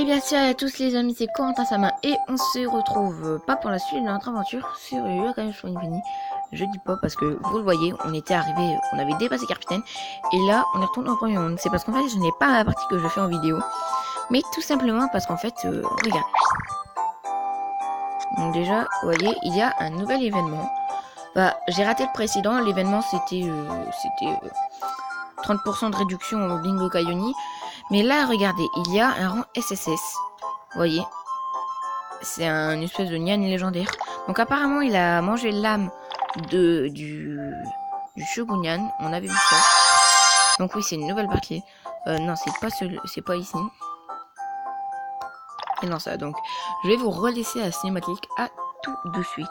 Et bien salut à tous les amis, c'est Corentin Sama et on se retrouve pas pour la suite de notre aventure sur Yokai sur Infinity. Je dis pas parce que vous le voyez, on était arrivé, on avait dépassé Capitaine et là on est retourné au premier monde. C'est parce qu'en fait je n'ai pas la partie que je fais en vidéo, mais tout simplement parce qu'en fait, regarde. Donc déjà, vous voyez, il y a un nouvel événement. Bah, j'ai raté le précédent, l'événement c'était 30% de réduction au Bingo Kaioni. Mais là, regardez, il y a un rang SSS. Vous voyez, c'est un espèce de Nyan légendaire. Donc apparemment, il a mangé l'âme du Shogunyan. On avait vu ça. Donc oui, c'est une nouvelle partie. Non, c'est pas ici. Et non, ça. Donc, je vais vous relaisser la cinématique à tout de suite.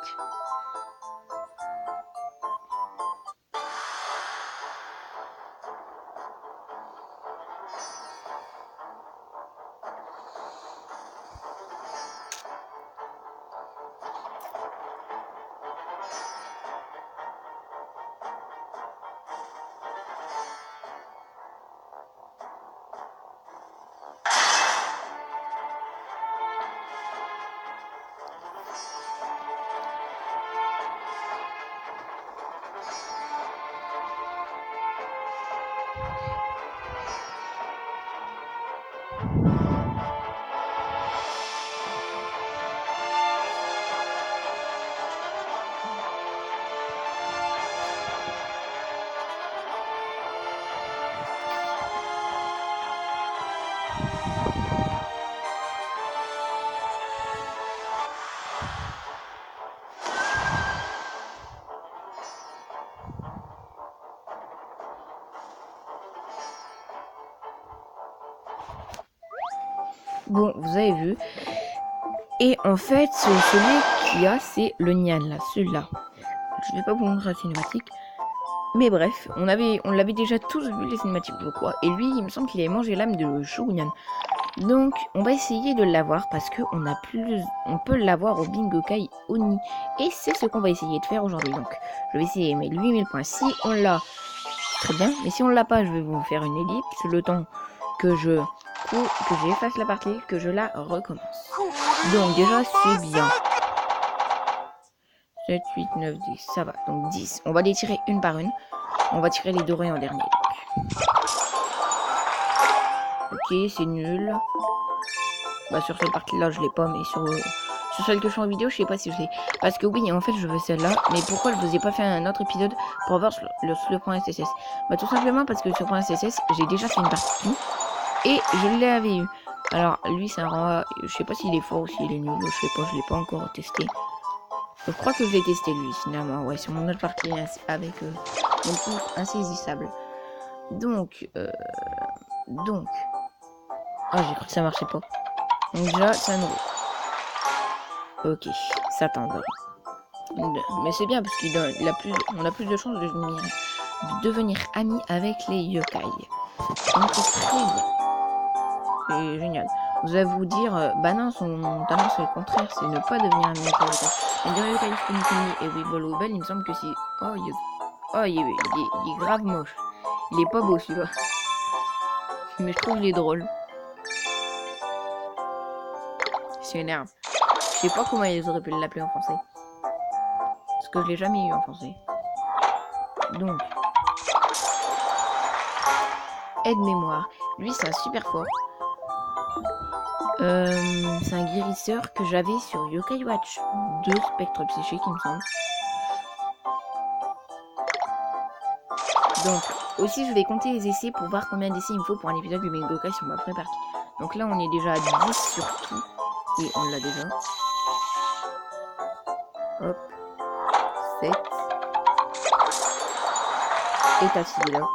Bon, vous avez vu. Et en fait, celui qu'il y a, c'est le Nyan, là, celui-là. Je vais pas vous montrer la cinématique. Mais bref, on l'avait déjà tous vu les cinématiques, je crois. Et lui, il me semble qu'il avait mangé l'âme de Shogunyan. Donc, on va essayer de l'avoir parce on peut l'avoir au Bingokai Oni. Et c'est ce qu'on va essayer de faire aujourd'hui. Donc, je vais essayer mes 8000 points. Si on l'a, très bien. Mais si on l'a pas, je vais vous faire une ellipse. Le temps que j'efface la partie, que je la recommence. Donc, déjà, c'est bien. 7, 8, 9, 10, ça va. Donc 10. On va les tirer une par une. On va tirer les dorés en dernier. Ok, c'est nul. Bah sur cette partie-là, je l'ai pas, mais sur celle que je fais en vidéo, je sais pas si je l'ai. Parce que oui, en fait, je veux celle-là. Mais pourquoi je vous ai pas fait un autre épisode pour avoir le point SSS? Bah tout simplement parce que sur point SSS, j'ai déjà fait une partie. Et je l'avais eu. Alors, lui, c'est un rang... Je sais pas s'il est fort ou s'il est nul. Je sais pas, je l'ai pas encore testé. Je crois que je l'ai testé lui finalement, ouais, sur mon autre partie avec mon coup insaisissable. Donc, ah j'ai cru que ça marchait pas. Donc déjà, c'est un nouveau. Ok, ça t'endort. Mais c'est bien parce on a plus de chances de devenir amis avec les yokai. Donc c'est très bien. C'est génial. Vous allez vous dire, bah non, son talent c'est le contraire, c'est ne pas devenir ami avec les yokai. Mais dans Yokai Infinity et Weeble Wobble, il me semble que c'est... Oh, il est grave moche. Il est pas beau celui-là. Mais je trouve qu'il est drôle. C'est énerve. Je sais pas comment ils auraient pu l'appeler en français. Parce que je l'ai jamais eu en français. Donc. Aide-mémoire. Lui, c'est un super fort. C'est un guérisseur que j'avais sur Yokai Watch 2 Spectre Psychique, il me semble. Donc, aussi, je vais compter les essais pour voir combien d'essais il me faut pour un épisode du Bingokai sur ma première partie. Donc là, on est déjà à 10 sur tout. Et on l'a déjà. Hop. 7. Et t'as celui-là.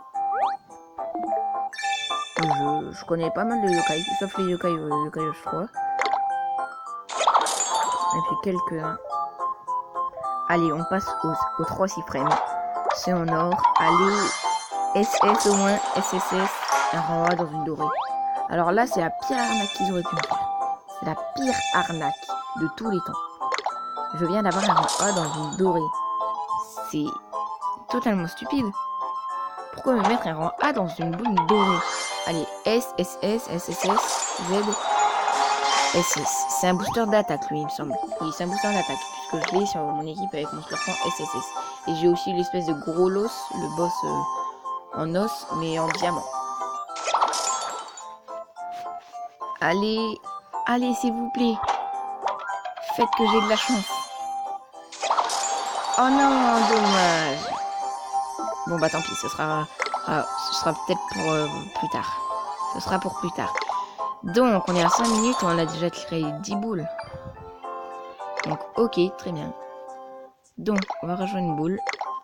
Je connais pas mal de yokai, sauf les yokai je crois. Et puis quelques-uns. Allez, on passe aux 3 suprêmes. C'est en or. Allez, SS au moins, SSS, un rang A dans une dorée. Alors là, c'est la pire arnaque qu'ils auraient pu me faire. C'est la pire arnaque de tous les temps. Je viens d'avoir un rang A dans une dorée. C'est totalement stupide. Pourquoi me mettre un rang A dans une boule dorée? Allez, S, SS, SSS, Z. SS. C'est un booster d'attaque, lui, il me semble. Oui, c'est un booster d'attaque, puisque je l'ai sur mon équipe avec mon serpent SSS. Et j'ai aussi l'espèce de gros los, le boss en os, mais en diamant. Allez, allez, s'il vous plaît. Faites que j'ai de la chance. Oh non, dommage. Bon, bah tant pis, ce sera peut-être pour plus tard. Ce sera pour plus tard. Donc, on est à 5 minutes et on a déjà créé 10 boules. Donc, ok, très bien. Donc, on va rejoindre une boule.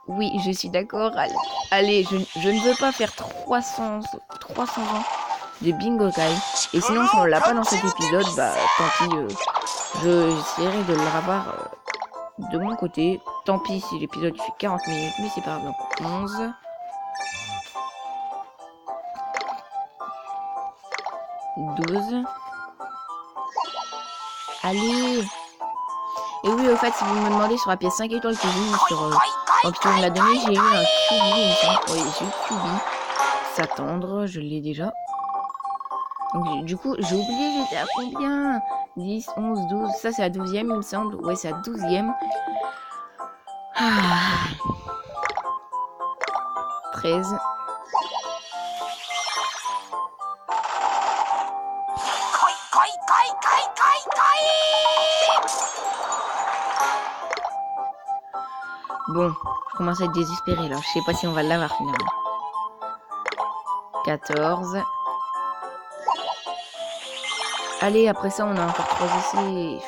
Oui, je suis d'accord. Allez, je ne veux pas faire 300 ans de Bingo Kai. Et sinon, si on l'a pas dans cet épisode, bah tant pis. J'essaierai de le revoir de mon côté. Tant pis si l'épisode fait 40 minutes, mais c'est pas grave. Donc, 11. 12. Allez. Et oui, au fait, si vous me demandez sur la pièce 5 étoiles que j'ai eu sur Option de la donnée, j'ai eu un QB. Oui, j'ai eu QB. S'attendre, je l'ai déjà. Donc, du coup, j'ai oublié, j'étais à combien? 10, 11, 12. Ça, c'est à 12e, il me semble. Ouais, c'est à 12e. 13. Bon, je commence à être désespéré là. Je sais pas si on va l'avoir finalement. 14. Allez, après ça, on a encore 3 essais.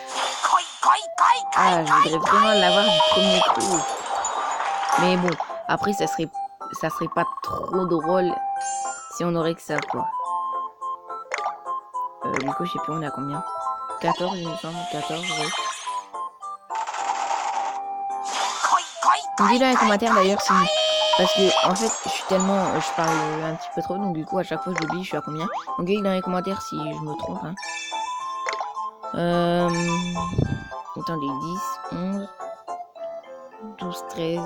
Ah, je voudrais vraiment l'avoir du premier coup. Mais bon, après, ça serait pas trop drôle si on aurait que ça, quoi. Du coup, je sais plus, on est à combien? 14, il me semble. 14, oui. Dis-le dans les commentaires d'ailleurs si... Parce que en fait je parle un petit peu trop, donc du coup à chaque fois j'oublie je suis à combien. Donc dis dans les commentaires si je me trompe hein. Attendez, 10, 11, 12, 13,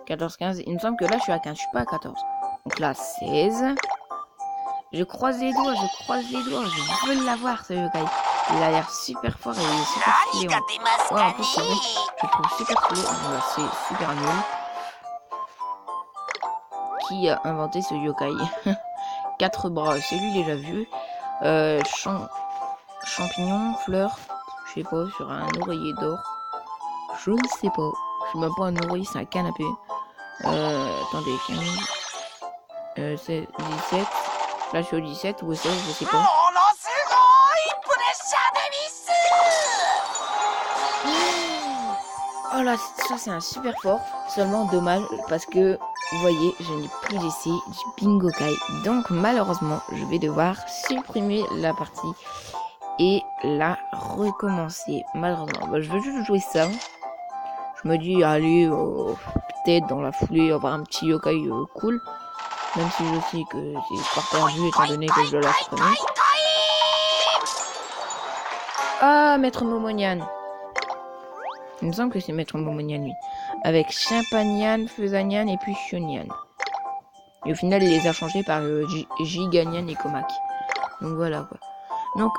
14, 15. Il me semble que là je suis à 15, je suis pas à 14. Donc là 16. Je croise les doigts, je veux l'avoir ce yokai. Il a l'air super fort et il est super stylé. Ouais, en plus, c'est vrai, je le trouve super stylé. Voilà, c'est super nul. Qui a inventé ce yokai? 4 bras, c'est lui déjà vu. Champignon, fleur, je sais pas, sur un oreiller d'or. Je ne sais pas. C'est même pas un oreiller, c'est un canapé. Attendez, 15. C'est 17. Là, je suis au 17 ou au 16, je sais pas. Oh là, ça c'est un super fort. Seulement dommage parce que vous voyez, je n'ai plus d'essai du Bingo Kai. Donc malheureusement, je vais devoir supprimer la partie et la recommencer. Malheureusement, bah, je veux juste jouer ça. Je me dis, allez, peut-être dans la foulée, avoir un petit yokai cool. Même si je sais que c'est pas perdu étant donné que je dois la supprimer. Ah, Maître Momonian. Il me semble que c'est Maître Momonian, lui. Avec Champagnan, Feusanian et puis Chionian. Et au final, il les a changés par Giganian et Comac. Donc voilà, quoi. Donc,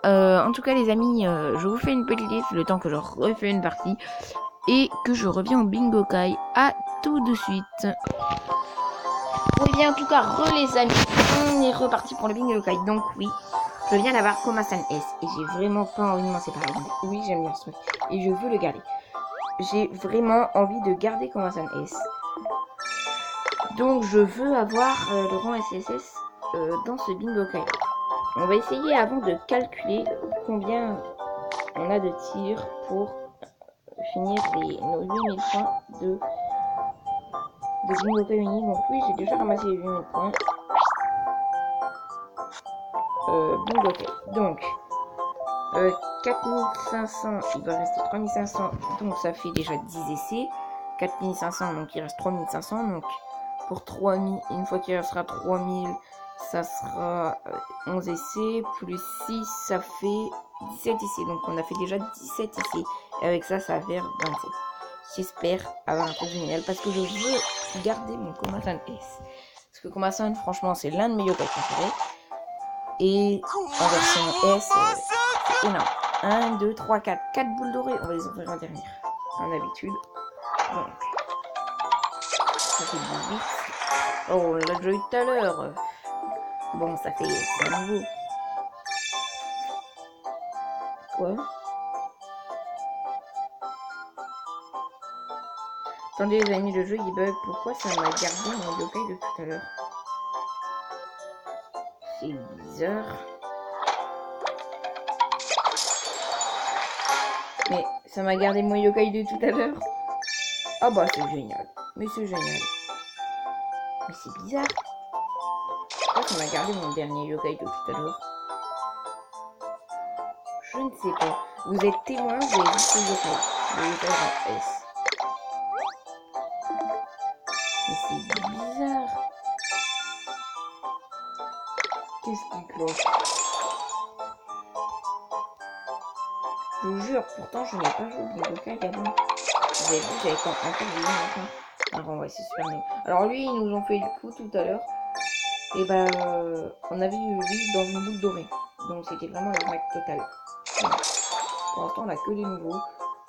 en tout cas, les amis, je vous fais une petite liste le temps que je refais une partie. Et que je reviens au Bingo Kai. À tout de suite. Oui, bien, en tout cas, les amis, on est reparti pour le Bingo Kai. Donc, oui. Je viens d'avoir Komasan S et j'ai vraiment pas envie de m'en séparer. Donc, oui, j'aime bien ce truc et je veux le garder. J'ai vraiment envie de garder Komasan S. Donc, je veux avoir le rang SSS dans ce Bingo Kai. On va essayer avant de calculer combien on a de tirs pour finir nos 8000 points de Bingo Kai uni. Donc, oui, j'ai déjà ramassé les 8000 points. Bingo Kai. Donc, 4500, il va rester 3500, donc ça fait déjà 10 essais. 4500, donc il reste 3500, donc pour 3000, une fois qu'il restera 3000, ça sera 11 essais, plus 6, ça fait 17 essais. Donc on a fait déjà 17 essais, et avec ça, ça va faire 27. J'espère avoir un truc génial, parce que je veux garder mon Komasan S. Parce que Komasan, franchement, c'est l'un de mes yokai préférés. Et en version S, c'est énorme. 1, 2, 3, 4. 4 boules dorées. On va les ouvrir en dernière. En habitude. Donc, ça fait 18. Oh, on l'a déjà eu tout à l'heure. Bon, ça fait c'est un nouveau. Quoi? Attendez les amis, le jeu il bug. Pourquoi ça m'a gardé mon yokai de tout à l'heure? C'est bizarre. Mais ça m'a gardé mon yokai de tout à l'heure. Ah bah c'est génial. Mais c'est génial. Mais c'est bizarre. Pourquoi ça m'a gardé mon dernier yokai de tout à l'heure? Je ne sais pas. Vous êtes témoin, vous avez vu ce yokai. Le yokai en S. Mais c'est bizarre. Qu'est-ce qui cloche? Je vous jure, pourtant je n'ai pas joué au yokai avant. Vous avez vu, j'avais encore oublié mon Alors ouais, c'est super nul. Alors lui, ils nous ont fait le coup tout à l'heure. Et bah, on a vu lui dans une boule dorée. Donc c'était vraiment l'arnaque totale. Voilà. Pour l'instant, on a que les nouveaux.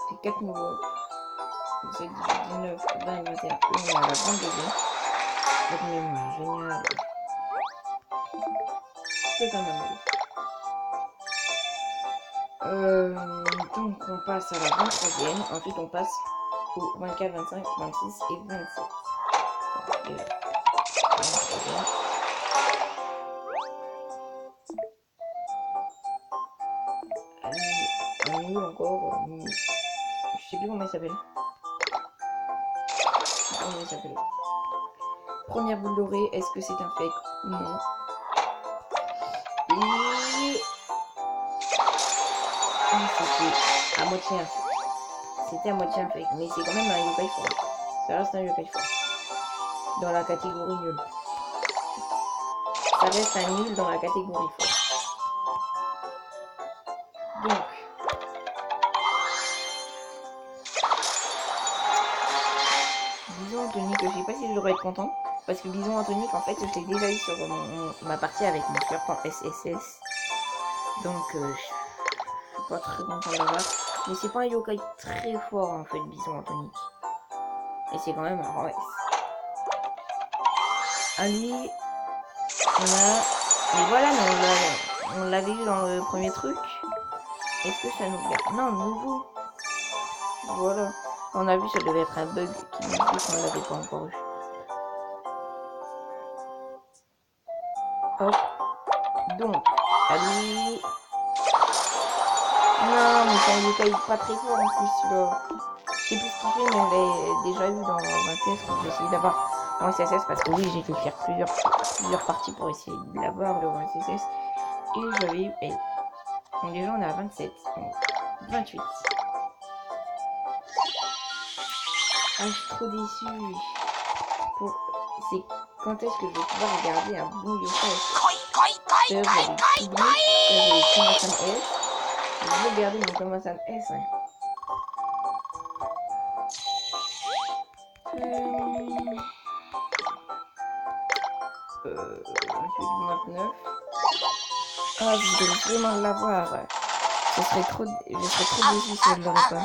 C'est 4 nouveaux. 17, 18, 19, 20, 21. Et on est à la 22e. Donc mémoire, génial. Totalement nul. Donc on passe à la 23e. Ensuite on passe au 24, 25, 26 et 27. Donc, déjà, 23e. Un nul encore. Je sais plus comment il s'appelle. Comment il s'appelle. Première boule dorée, est-ce que c'est un fake? Non. Et... c'était à moitié un fake. C'était à moitié un fake, mais c'est quand même un yokai fort. Ça reste un yokai fort. Dans la catégorie nul. Ça reste un nul dans la catégorie fort. Donc... Bison Anthony, que je sais pas si je devrais être content. Parce que Bison Anthony, en fait, je l'ai déjà eu sur ma partie avec mon cœur en SSS. Donc, je suis pas très content d'avoir. Mais c'est pas un yokai très fort en fait, Bison Anthony. Et c'est quand même un roi S. Ali, on a. Mais voilà, mais on l'avait eu dans le premier truc. Est-ce que ça nous garde? Non, nouveau. Voilà. On a vu, ça devait être un bug qui nous dit qu'on l'avait pas encore eu. Hop. Donc, Ali. Non, mais c'est un yokai pas très fort en plus là. Je sais plus ce qu'il fait, mais on l'a déjà eu dans un test quand j'ai essayé d'avoir en SSS parce que oui, j'ai dû faire plusieurs parties pour essayer de l'avoir le SSS. Et j'avais eu elle. Donc déjà on est à 27. Donc 28. Ah, je suis trop déçue. C'est quand est-ce que je vais pouvoir regarder un bon yokai? D'ailleurs, j'avais oublié que j'avais Komasan S. Je vais garder mon Komasan S. Hein. 29. Ah, je voudrais vraiment l'avoir. Je serais trop déçu si je l'aurais pas.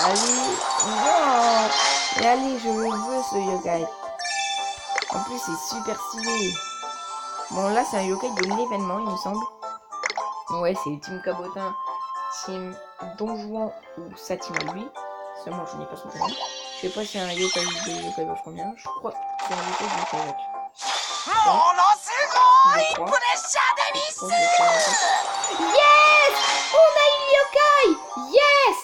Allez, non. Mais allez, je le veux ce yokai. En plus, c'est super stylé. Bon, là, c'est un yokai de l'événement, il me semble. Ouais, c'est Team Cabotin, Team Don Juan ou sa team à lui. Seulement, je n'ai pas son prénom. Je sais pas si c'est un yokai de yokai watch combien. Je crois que c'est un yokai de yokai watch. Yes! On a eu le yokai! Yes!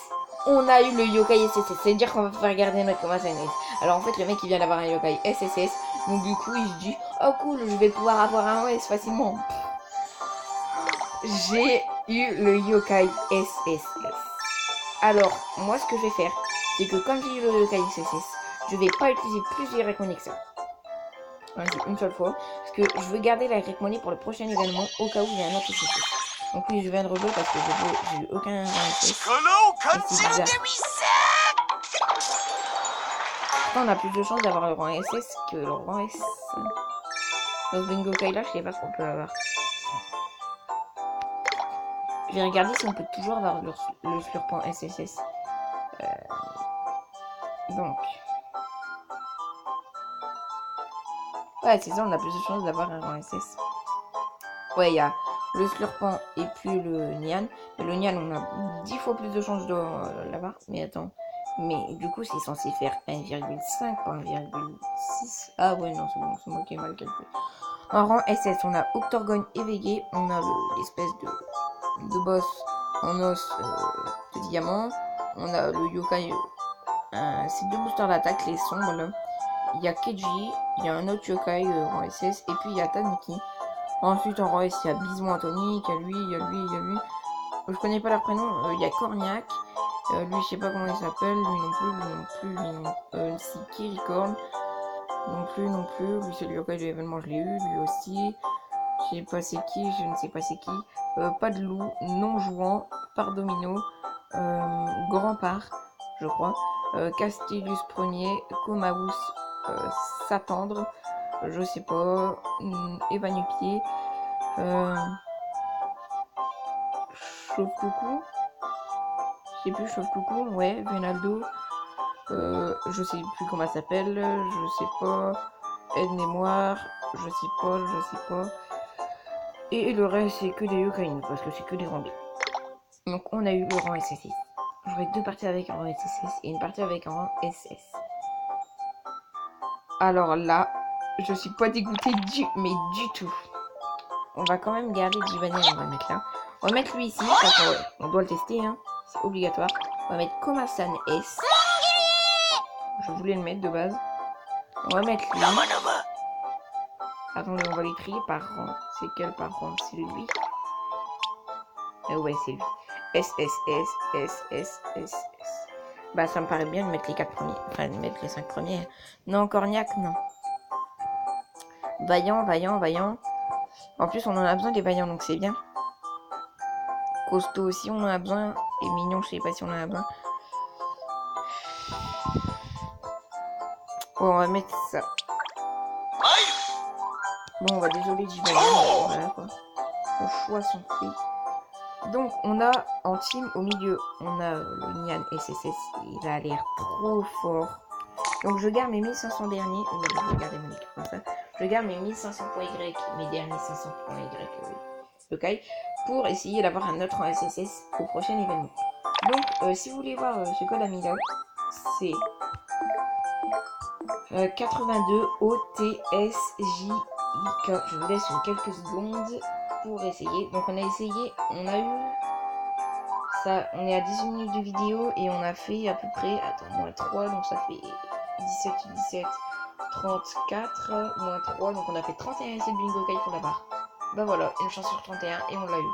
On a eu le yokai SSS. C'est-à-dire qu'on va pouvoir garder notre Komasan S. Alors en fait, le mec il vient d'avoir un yokai SSS. Donc du coup, il se dit, oh cool, je vais pouvoir avoir un OS facilement. J'ai eu le yokai SSS. Alors, moi ce que je vais faire, c'est que comme j'ai eu le yokai SSS, je vais pas utiliser plusieurs Great Money que ça. C'est une seule fois. Parce que je veux garder la Great Money pour le prochain événement au cas où il y a un autre SSS. Donc oui, je viens de rejouer parce que j'ai eu aucun SSS. C'est bizarre. Pourtant, on a plus de chances d'avoir le rang SS que le rang S. Dans ce Bingo Kai là, je sais pas ce qu'on peut avoir. Je vais regarder si on peut toujours avoir le Slurpant SSS. Donc. Ouais, c'est ça, on a plus de chances d'avoir un rang SS. Ouais, il y a le Slurpant et puis le Nian. Mais le Nian, on a 10 fois plus de chances de l'avoir. Mais attends. Mais du coup, c'est censé faire 1,5 pas 1,6. Ah ouais, non, c'est bon, c'est moi qui ai mal calculé. En rang SS, on a Octorgogne éveillé. On a l'espèce de boss en os de diamant. On a le yokai. C'est 2 boosters d'attaque, les sombres là. Il y a Keiji, il y a un autre yokai en SS, et puis il y a Tanuki. Ensuite en rang S, il y a Bison Anthony, il y a lui, il y a lui, il y a lui. Je connais pas leur prénom, il y a Corniac. Lui, je sais pas comment il s'appelle, lui non plus, lui non plus, lui non plus. C'est Kiricorn. Non plus, non plus. Lui, c'est le yokai de l'événement, je l'ai eu, lui aussi. Je sais pas c'est qui, je ne sais pas c'est qui. Pas de loup, non jouant, par domino, grand part, je crois. Castellus Prunier, Comaus, s'attendre, je sais pas, Évanupier, Chauve-Coucou, je sais plus, Chauve-Coucou, ouais, Venaldo, je sais plus comment ça s'appelle, je sais pas, Aide-mémoire, je sais pas, et le reste c'est que des yokai, parce que c'est que des rangs B. Donc on a eu le rang SSS. J'aurai 2 parties avec un rang SSS et une partie avec un rang SS. Alors là, je suis pas dégoûtée mais du tout. On va quand même garder Giovanni, on va le mettre là. On va mettre lui ici, parce qu'on doit le tester, hein. C'est obligatoire. On va mettre Komasan S. Je voulais le mettre de base. On va mettre lui. Attendez, on va les trier par rang. C'est quel par rang? C'est lui. Ouais, c'est lui. S, S, S, S, S, S, S. Bah, ça me paraît bien de mettre les 4 premiers. Enfin, de mettre les 5 premiers. Non, Corniac, non. Vaillant, vaillant, vaillant. En plus, on en a besoin des vaillants, donc c'est bien. Costaud aussi, on en a besoin. Et mignon, je sais pas si on en a besoin. Bon, on va mettre ça. Bon, on va désolé Giovanni. Voilà quoi. Nos choix sont faits. Donc, on a en team au milieu, on a le Nian SSS. Il a l'air trop fort. Donc, je garde mes 1500 derniers. Je vais garder mon équipe comme ça. Je garde mes 1500 points Y, mes derniers 500 points Y yokai, pour essayer d'avoir un autre en SSS au prochain événement. Donc, si vous voulez voir ce code a mis là, c'est 82 OTSJIK. Je vous laisse quelques secondes pour essayer. Donc, on a essayé, on a eu ça, on est à 18 minutes de vidéo et on a fait à peu près, attends, moins 3, donc ça fait 17, 34, moins 3, donc on a fait 31 essais de Bingo Kai pour la barre. Bah voilà, une chance sur 31 et on l'a eu.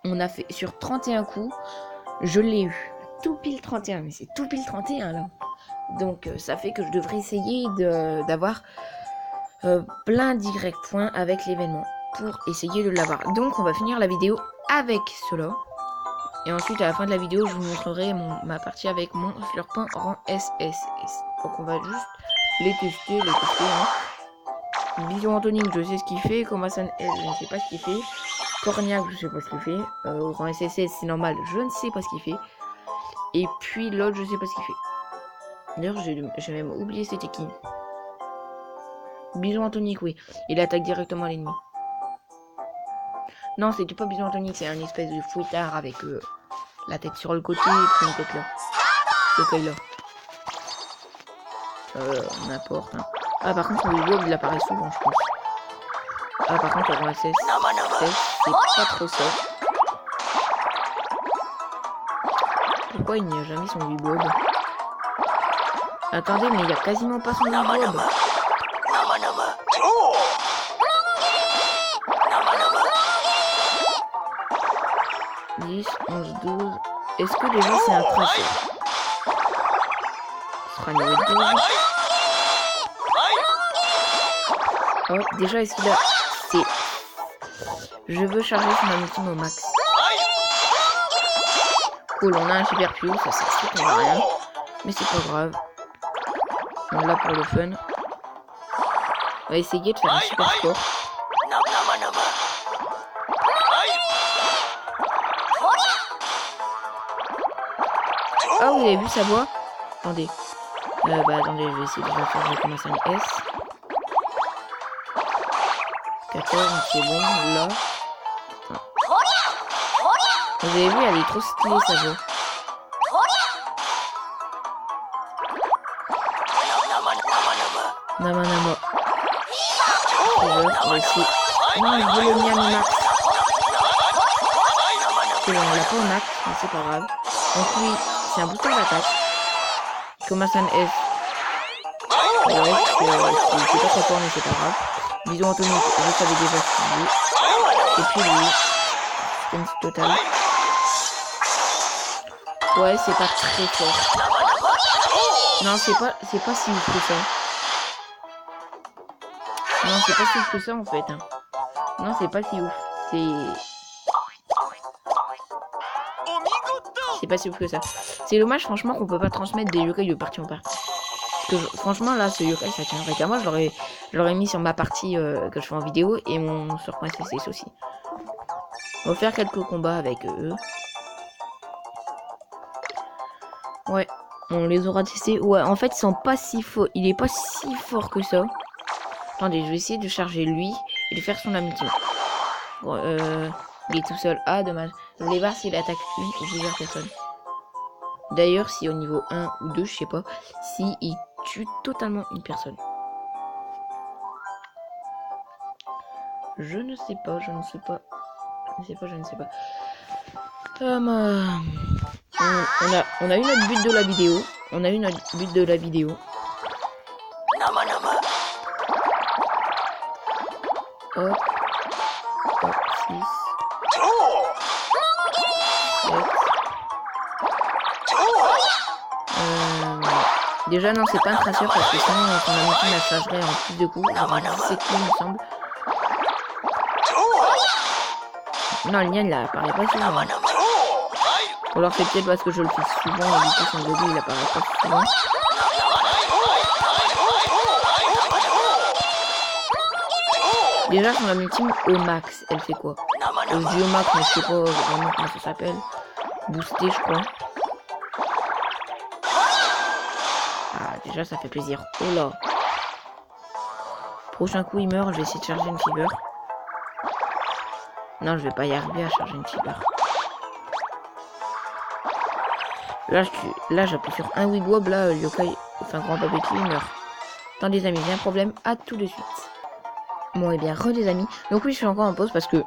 On a fait sur 31 coups, je l'ai eu. Tout pile 31, mais c'est tout pile 31 là. Donc ça fait que je devrais essayer d'avoir plein d'Y points avec l'événement pour essayer de l'avoir. Donc on va finir la vidéo avec cela. Et ensuite à la fin de la vidéo, je vous montrerai ma partie avec mon Slurpant rang SSS. Donc on va juste les tester, hein. Bison Anthony, je sais ce qu'il fait. Komasan S, je ne sais pas ce qu'il fait. Corniac, je sais pas ce qu'il fait. Rang SSS, c'est normal, je ne sais pas ce qu'il fait. Et puis l'autre, je sais pas ce qu'il fait. D'ailleurs, j'ai même oublié c'était qui. Bison Anthony, oui. Il attaque directement l'ennemi. Non, c'était pas Bison Anthony, c'est un espèce de fouettard avec la tête sur le côté et puis une tête là. Le coil là. N'importe. Hein. Ah, par contre, le lobe, il apparaît souvent, je pense. Ah, par contre, le SS, c'est pas trop ça. Pourquoi il n'y a jamais son Weebob? Attendez, mais il n'y a quasiment pas son Weebob. 10, 11, 12. Est-ce que déjà c'est un tracer? Ce sera niveau 12. Oh, déjà, est-ce qu'il a... C'est... Je veux charger son ultime au max. Cool, on a un super Pew, ça sert strictement à rien. Mais c'est pas grave. On l'a pour le fun. On va essayer de faire un super score. Ah, vous avez vu sa voix? Attendez. Attendez, je vais essayer de faire des commerciales S. 14, c'est bon, là. Vous avez vu, elle est trop stylée, sa voix. Nama. On va essayer. Non, je veux le Nyan au max. C'est bon, on l'a pas au max, mais c'est pas grave. Donc oui, c'est un bouton d'attaque. Komasan S. Ouais, c'est pas très fort, mais c'est pas grave. Bison atomique, je savais déjà ce qu'il dit. Et puis lui, Stance total. Ouais, c'est pas très fort. Non, c'est pas si ouf que ça. Non, c'est pas si ouf que ça en fait. Hein. Non, c'est pas si ouf. C'est pas si ouf que ça. C'est dommage, franchement, qu'on peut pas transmettre des yokai de partie en partie. Parce que franchement, là, ce yokai, ça tiendrait qu'à moi. Je l'aurais mis sur ma partie que je fais en vidéo et mon sur .cc aussi. On va faire quelques combats avec eux. Ouais, on les aura testés. Ouais, en fait, ils sont pas si forts. Il est pas si fort que ça. Attendez, je vais essayer de charger lui et de faire son amitié. Bon, il est tout seul. Ah, dommage. Je voulais voir s'il attaque une ou plusieurs personnes. D'ailleurs, si au niveau 1 ou 2, je sais pas, si il tue totalement une personne. Je ne sais pas. On a eu notre but de la vidéo. Hop. Hop, 6. 7. Déjà, non, c'est pas un traceur parce que sinon, son amitié la chargerait en plus de coups. Genre 17 coups, il me semble. Non, le Nyan, il apparaît pas souvent. Hein. Ou alors c'est peut-être parce que je le fais souvent et du coup son logo il apparaît pas souvent. Déjà son ultime au max, elle fait quoi? Je dis au max mais je sais pas vraiment comment ça s'appelle. Booster je crois. Ah déjà ça fait plaisir. Oh là. Prochain coup il meurt, je vais essayer de charger une fiber. Non je vais pas y arriver à charger une fiber. Là j'appuie sur un wigwab, là le yokai, enfin grand babeki il meurt. Attends les amis, j'ai un problème, à tout de suite. Bon et bien re les amis, donc oui je suis encore en pause parce que,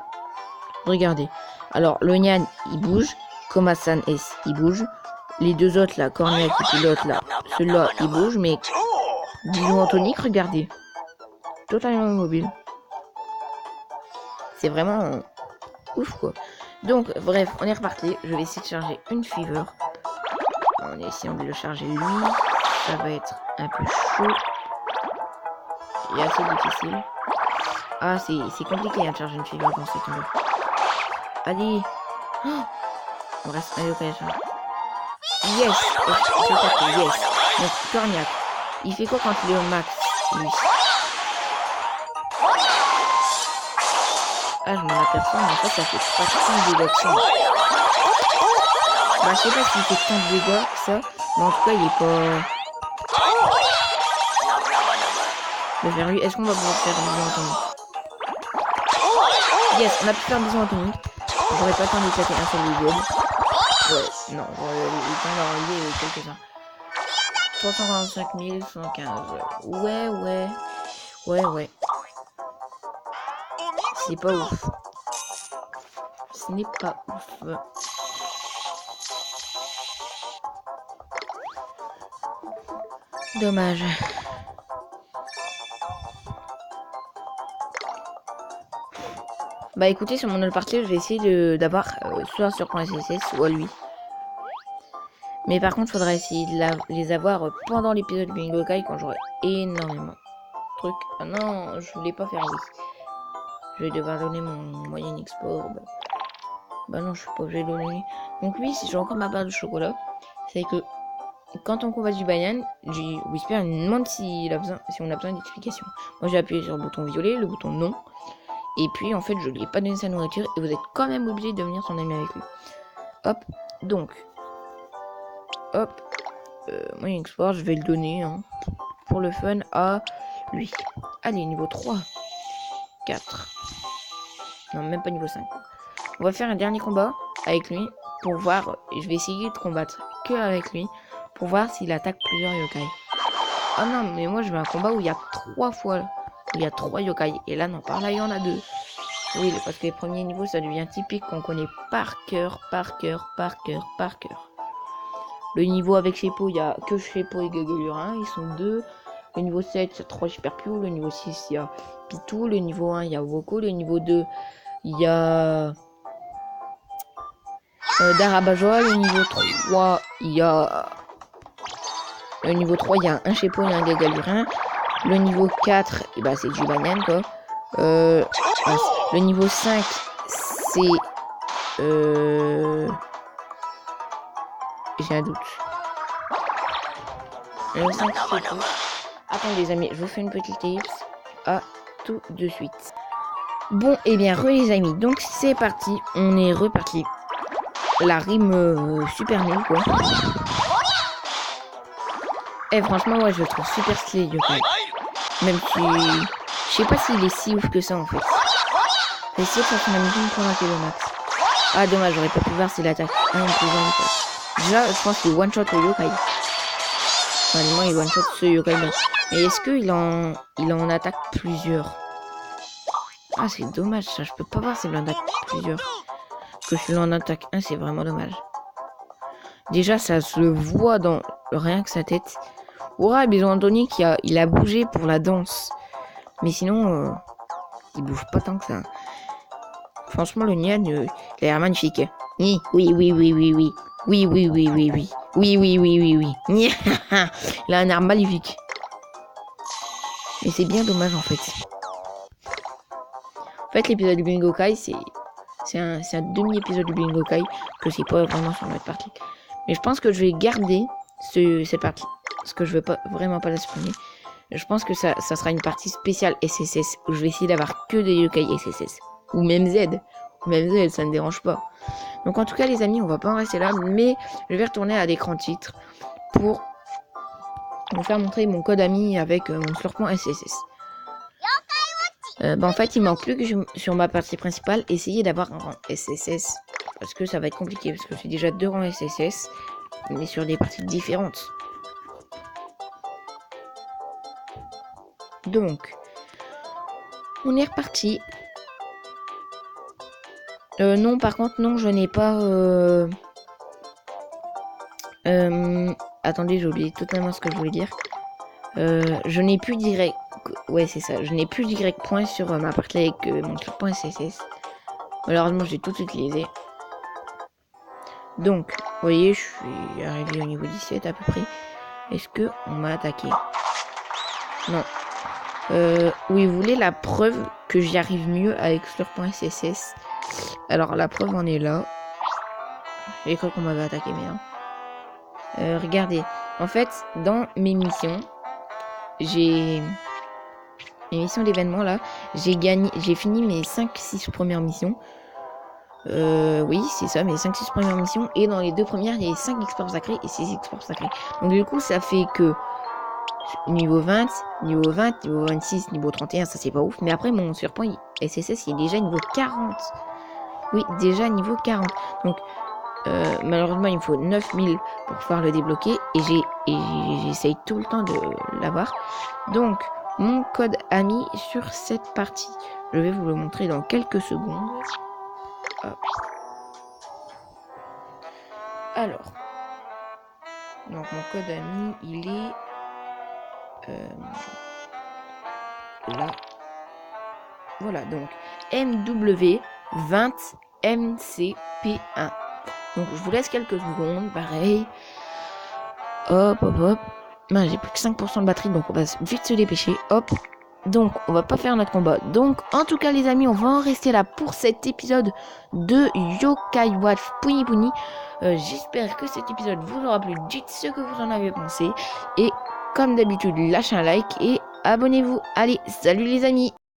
regardez, alors le Nyan il bouge, Komasan S il bouge, les deux autres là, Corniak et puis l'autre là, celui-là il bouge, mais Bison Antonique, regardez, totalement immobile. C'est vraiment ouf quoi. Donc bref, on est reparti, je vais essayer de charger une fever. On est essayant de le charger lui. Ça va être un peu chaud. Et assez difficile. Ah, c'est compliqué hein, de charger une figure dans cette tombée. Allez. Oh, on reste un yokai à charger. Yes. Yes. Donc, Corniak. Il fait quoi quand il est au max, lui? Ah, je m'en aperçois, mais en fait, ça fait pas tant de dégâts que ça. Bah, je sais pas s'il fait tant de dégâts que ça, mais en tout cas, il est pas... Je vais faire lui. Est-ce qu'on va pouvoir faire un bison atomique? Yes, on a pu faire un bison atomique. J'aurais pas le temps d'éclater un seul wigwab. Ouais, non, j'aurais eu le temps d'en relier quelques-uns. 345 115. Ouais. C'est pas ouf. Ce n'est pas ouf. Dommage. Bah écoutez, sur mon autre partie, je vais essayer d'avoir soit sur .cc, soit lui. Mais par contre, il faudra essayer de les avoir pendant l'épisode Bingo Kai quand j'aurai énormément de trucs. Ah non, je voulais pas faire lui. Je vais devoir donner mon moyen export. Bah non, je suis pas obligé de donner. Donc oui, si j'ai encore ma barre de chocolat, c'est que quand on combat Jibanyan, Whisper nous demande si on a besoin d'explications. Moi j'ai appuyé sur le bouton violet, le bouton non. Et puis en fait je lui ai pas donné sa nourriture et vous êtes quand même obligé de devenir son ami avec lui. Hop, donc. Hop. Moyen export, je vais le donner hein, pour le fun à lui. Allez, niveau 3. 4. Non, même pas niveau 5. On va faire un dernier combat avec lui pour voir. Je vais essayer de combattre que avec lui pour voir s'il attaque plusieurs yokai. Oh non, mais moi je veux un combat où il y a 3 fois. Où il y a 3 yokai. Et là, non, par là, il y en a 2. Oui, parce que les premiers niveaux, ça devient typique qu'on connaît par cœur. Le niveau avec Sheppo, il n'y a que Sheppo et Gagalurin, ils sont 2. Le niveau 7, il y a 3 Super Pio. Le niveau 6, il y a Pitou. Le niveau 1, il y a Woko. Le niveau 2, il y a Darabajoa. Le niveau 3, il y a... Le niveau 3, il y a un Sheppo et un Gagalurin. Le niveau 4, eh ben, c'est Jibanyan, quoi. Le niveau 5, c'est... J'ai un doute. Le 5, c'est tout. Attendez les amis, je vous fais une petite tips. À tout de suite. Bon, et bien, les amis, donc c'est parti. On est reparti. La rime super nulle, quoi. Eh, franchement, ouais, je le trouve super stylé, yokai. Même si... Je sais pas s'il est si ouf que ça, en fait. J'ai essayé de faire son amitié pour rater le max. Ah, dommage, j'aurais pas pu voir s'il attaque un ou plusieurs yokai. Déjà, je pense qu'il one-shot le yokai. Enfin, du moins, il one-shot ce yokai-là. Mais est-ce qu'il en attaque plusieurs? Ah, c'est dommage, ça. Je peux pas voir s'il en attaque plusieurs. Parce que s'il en attaque un, c'est vraiment dommage. Déjà, ça se voit dans rien que sa tête. Aura, ils ont Anthony il a bougé pour la danse. Mais sinon, il bouge pas tant que ça. Franchement, le Nyan, il a l'air magnifique. Oui. Oui. Il a un air magnifique. Mais c'est bien dommage en fait. En fait, l'épisode du Bingokai, c'est un demi-épisode du Bingokai que c'est pas vraiment sur notre partie. Mais je pense que je vais garder cette partie. Parce que je veux vraiment pas la supprimer. Je pense que ça sera une partie spéciale SSS où je vais essayer d'avoir que des yokai SSS. Ou même Z. Ça ne dérange pas. Donc en tout cas les amis, on va pas en rester là. Mais je vais retourner à l'écran titre pour vous faire montrer mon code ami avec mon slurpant SSS. En fait, il manque plus que sur ma partie principale, essayer d'avoir un rang SSS. Parce que ça va être compliqué. Parce que j'ai déjà 2 rangs SSS. Mais sur des parties différentes. Donc, on est reparti. Non, par contre, non, je n'ai pas... Attendez, j'ai oublié totalement ce que je voulais dire. Je n'ai plus direct... Ouais, c'est ça. Je n'ai plus direct point sur ma partie avec mon point SSS. Malheureusement, j'ai tout utilisé. Donc, vous voyez, je suis arrivé au niveau 17 à peu près. Est-ce que on m'a attaqué? Non. Oui, vous voulez la preuve que j'y arrive mieux avec slur.sss. Alors, la preuve en est là. J'ai cru qu'on m'avait attaqué, mais non. Regardez. En fait, dans mes missions, mes missions d'événement, là, j'ai fini mes 5-6 premières missions. Oui, c'est ça, mes 5-6 premières missions. Et dans les 2 premières, il y a 5 exports sacrés et 6 exports sacrés. Donc, du coup, ça fait que niveau 20, niveau 26, niveau 31, ça c'est pas ouf. Mais après, mon surpoint SSS, il est déjà niveau 40. Oui, déjà niveau 40. Donc, malheureusement, il me faut 9000 pour pouvoir le débloquer. Et j'essaye tout le temps de l'avoir. Donc, mon code ami sur cette partie. Je vais vous le montrer dans quelques secondes. Hop. Alors. Donc, mon code ami, il est... là. Voilà, donc MW20MCP1. Donc je vous laisse quelques secondes, pareil. Hop. Ben, j'ai plus que 5% de batterie, donc on va vite se dépêcher. Hop. Donc on va pas faire notre combat. Donc en tout cas les amis, on va en rester là pour cet épisode de Yokai Watch Puni Puni. J'espère que cet épisode vous aura plu. Dites ce que vous en avez pensé. Et comme d'habitude, lâchez un like et abonnez-vous. Allez, salut les amis!